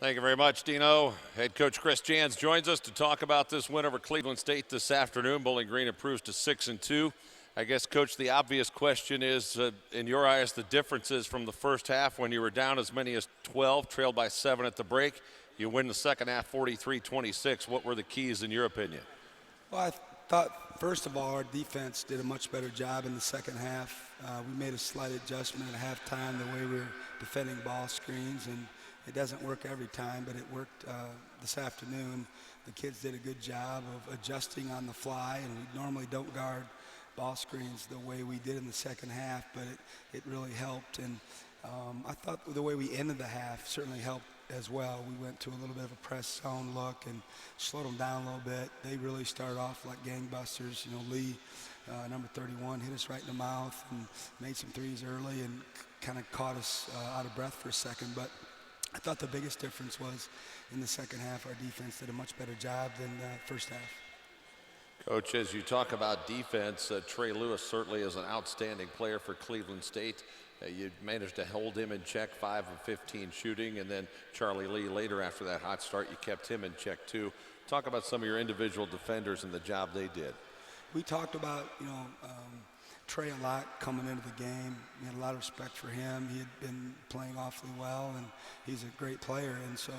Thank you very much, Dino. Head coach Chris Jans joins us to talk about this win over Cleveland State this afternoon. Bowling Green improves to 6-2. I guess, Coach, the obvious question is, in your eyes, the differences from the first half when you were down as many as 12, trailed by 7 at the break. You win the second half 43-26. What were the keys in your opinion? Well, I thought, first of all, our defense did a much better job in the second half. We made a slight adjustment at halftime the way we were defending ball screens, and it doesn't work every time, but it worked this afternoon. The kids did a good job of adjusting on the fly, and we normally don't guard ball screens the way we did in the second half, but it really helped. And I thought the way we ended the half certainly helped as well. We went to a little bit of a press zone look and slowed them down a little bit. They really started off like gangbusters. You know, Lee, number 31, hit us right in the mouth and made some threes early and kind of caught us out of breath for a second. But I thought the biggest difference was in the second half, our defense did a much better job than the first half. Coach, as you talk about defense, Trey Lewis certainly is an outstanding player for Cleveland State. You managed to hold him in check, 5 of 15 shooting, and then Charlie Lee later after that hot start, you kept him in check too. Talk about some of your individual defenders and the job they did. We talked about, Trey a lot coming into the game. We had a lot of respect for him. He had been playing awfully well, and he's a great player, and so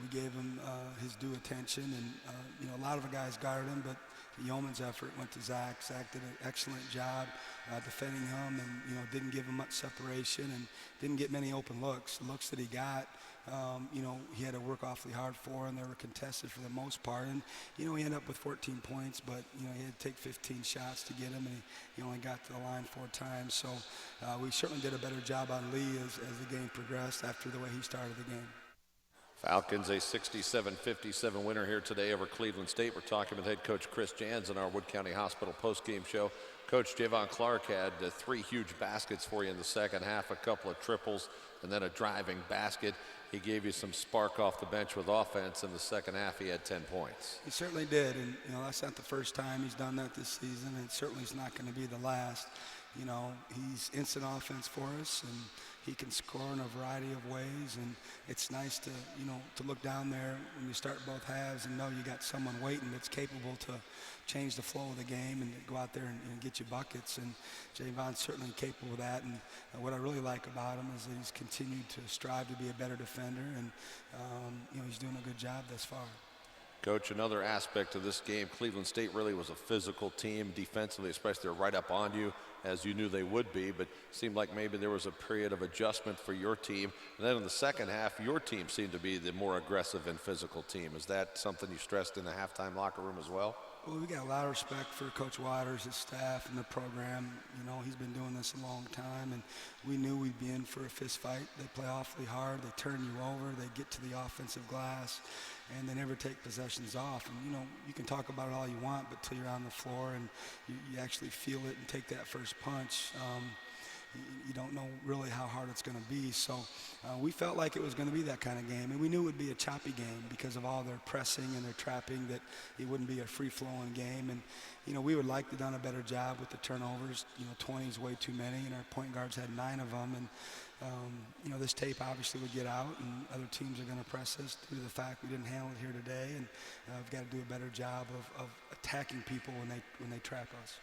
we gave him his due attention. And, a lot of the guys guarded him, but the yeoman's effort went to Zach. Zach did an excellent job defending him and, didn't give him much separation and didn't get many open looks. The looks that he got, he had to work awfully hard for, and they were contested for the most part. And, he ended up with 14 points, but, he had to take 15 shots to get him, and he only got to the line 4 times. So we certainly did a better job on Lee as the game progressed after the way he started the game. Falcons a 67-57 winner here today over Cleveland State. We're talking with head coach Chris Jans in our Wood County Hospital postgame show. Coach Javon Clark had 3 huge baskets for you in the second half, a couple of triples, and then a driving basket. He gave you some spark off the bench with offense. In the second half, he had 10 points. He certainly did, and that's not the first time he's done that this season, and certainly is not going to be the last. He's instant offense for us, and he can score in a variety of ways, and it's nice to, to look down there when you start both halves and know you got someone waiting that's capable to change the flow of the game and go out there and get you buckets, and Javon's certainly capable of that. And what I really like about him is that he's continued to strive to be a better defender, and, he's doing a good job thus far. Coach, another aspect of this game, Cleveland State really was a physical team defensively, especially they're right up on you, as you knew they would be, but it seemed like maybe there was a period of adjustment for your team. And then in the second half, your team seemed to be the more aggressive and physical team. Is that something you stressed in the halftime locker room as well? Well, we got a lot of respect for Coach Waters, his staff, and the program. He's been doing this a long time, and we knew we'd be in for a fist fight. They play awfully hard. They turn you over. They get to the offensive glass, and they never take possessions off. And, you can talk about it all you want, but till you're on the floor and you actually feel it and take that first punch, you don't know really how hard it's going to be. So we felt like it was going to be that kind of game, and we knew it would be a choppy game because of all their pressing and their trapping, that it wouldn't be a free-flowing game. And we would like to have done a better job with the turnovers. 20 is way too many, and our point guards had 9 of them. And this tape obviously would get out, and other teams are going to press us due to the fact we didn't handle it here today. And we've got to do a better job of attacking people when they trap us.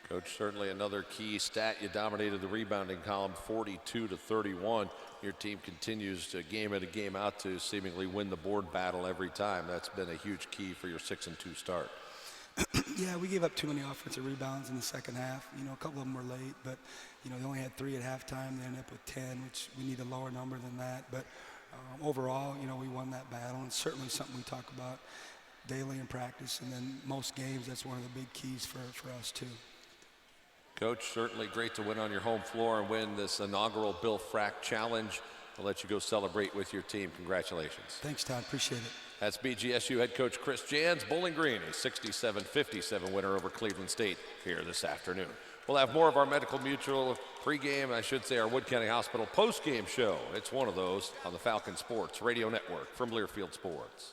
Coach, certainly another key stat. You dominated the rebounding column 42-31. Your team continues to game in and game out to seemingly win the board battle every time. That's been a huge key for your 6-2 start. Yeah, we gave up too many offensive rebounds in the second half. A couple of them were late, but, they only had 3 at halftime. They ended up with 10, which we need a lower number than that. But overall, we won that battle, and certainly something we talk about daily in practice. And then most games, that's one of the big keys for us, too. Coach, certainly great to win on your home floor and win this inaugural Bill Frack Challenge. I'll let you go celebrate with your team. Congratulations. Thanks, Todd. Appreciate it. That's BGSU head coach Chris Jans. Bowling Green, a 67-57 winner over Cleveland State here this afternoon. We'll have more of our Medical Mutual pregame, I should say our Wood County Hospital postgame show. It's one of those on the Falcon Sports Radio Network from Learfield Sports.